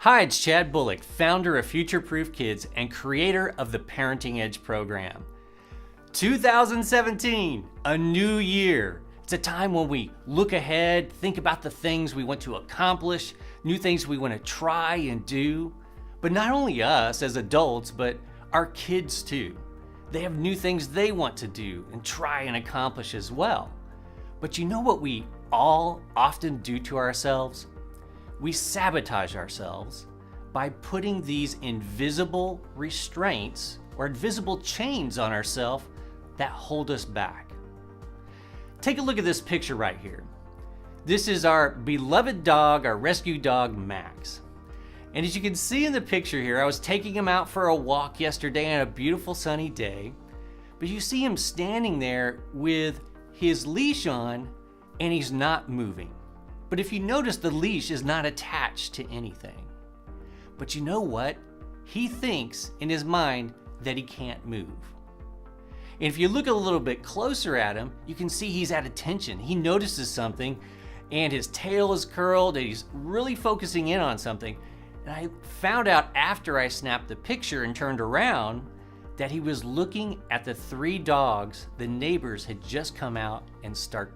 Hi, it's Chad Bullock, founder of Future Proof Kids and creator of the Parenting Edge program. 2017, a new year. It's a time when we look ahead, think about the things we want to accomplish, new things we want to try and do. But not only us as adults, but our kids too. They have new things they want to do and try and accomplish as well. But you know what we all often do to ourselves? We sabotage ourselves by putting these invisible restraints or invisible chains on ourselves that hold us back. Take a look at this picture right here. This is our beloved dog, our rescue dog, Max. And as you can see in the picture here, I was taking him out for a walk yesterday on a beautiful sunny day. But you see him standing there with his leash on and he's not moving. But if you notice, the leash is not attached to anything. But you know what? He thinks in his mind that he can't move. And if you look a little bit closer at him, you can see he's at attention. He notices something and his tail is curled and he's really focusing in on something. And I found out after I snapped the picture and turned around that he was looking at the 3 dogs the neighbors had just come out and started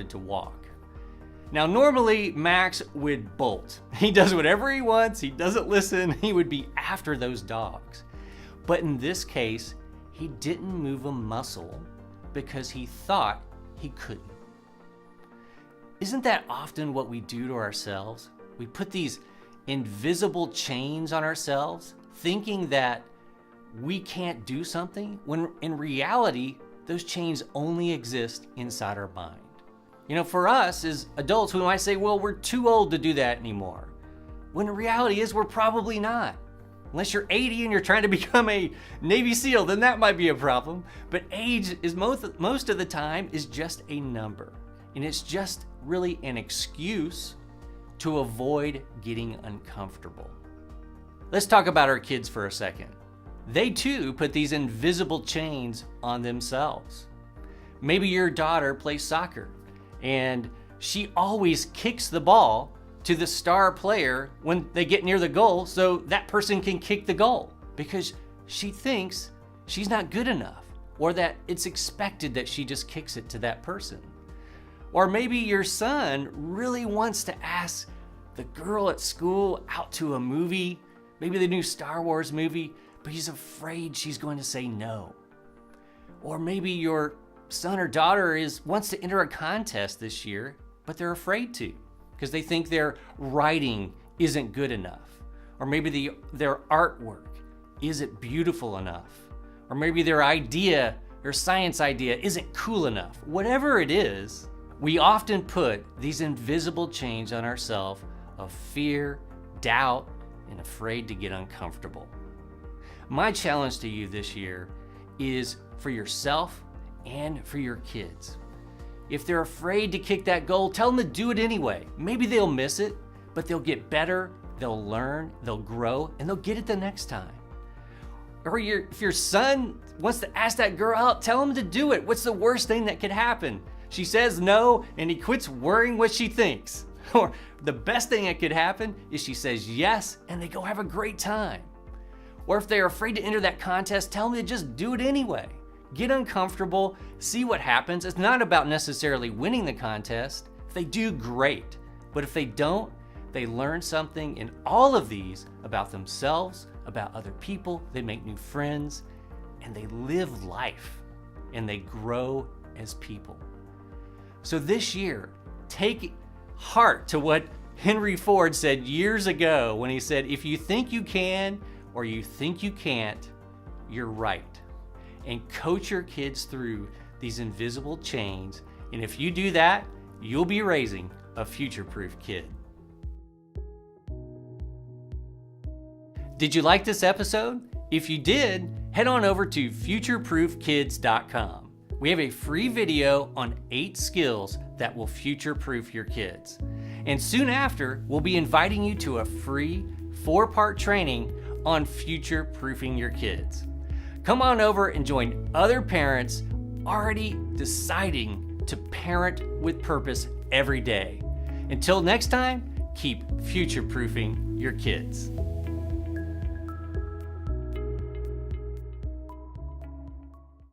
to walk. Now, normally Max would bolt. He does whatever he wants. He doesn't listen. He would be after those dogs. But in this case, he didn't move a muscle because he thought he couldn't. Isn't that often what we do to ourselves? We put these invisible chains on ourselves, thinking that we can't do something, when in reality, those chains only exist inside our mind. You know, for us as adults, we might say, well, we're too old to do that anymore. When the reality is we're probably not. Unless you're 80 and you're trying to become a Navy SEAL, then that might be a problem. But age is most of the time is just a number. And it's just really an excuse to avoid getting uncomfortable. Let's talk about our kids for a second. They too put these invisible chains on themselves. Maybe your daughter plays soccer and she always kicks the ball to the star player when they get near the goal so that person can kick the goal because she thinks she's not good enough or that it's expected that she just kicks it to that person. Or maybe your son really wants to ask the girl at school out to a movie, maybe the new Star Wars movie, but he's afraid she's going to say no. Or maybe your son or daughter wants to enter a contest this year, but they're afraid to because they think their writing isn't good enough. Or maybe their artwork isn't beautiful enough. Or maybe their science idea isn't cool enough. Whatever it is, we often put these invisible chains on ourselves of fear, doubt, and afraid to get uncomfortable. My challenge to you this year is for yourself and for your kids. If they're afraid to kick that goal, tell them to do it anyway. Maybe they'll miss it, but they'll get better, they'll learn, they'll grow, and they'll get it the next time. Or if your son wants to ask that girl out, tell him to do it. What's the worst thing that could happen? She says no, and he quits worrying what she thinks. Or the best thing that could happen is she says yes, and they go have a great time. Or if they're afraid to enter that contest, tell them to just do it anyway. Get uncomfortable, see what happens. It's not about necessarily winning the contest. If they do, great. But if they don't, they learn something in all of these about themselves, about other people, they make new friends, and they live life, and they grow as people. So this year, take heart to what Henry Ford said years ago when he said, if you think you can or you think you can't, you're right. And coach your kids through these invisible chains. And if you do that, you'll be raising a future-proof kid. Did you like this episode? If you did, head on over to futureproofkids.com. We have a free video on 8 skills that will future-proof your kids. And soon after, we'll be inviting you to a free 4-part training on future-proofing your kids. Come on over and join other parents already deciding to parent with purpose every day. Until next time, keep future proofing your kids.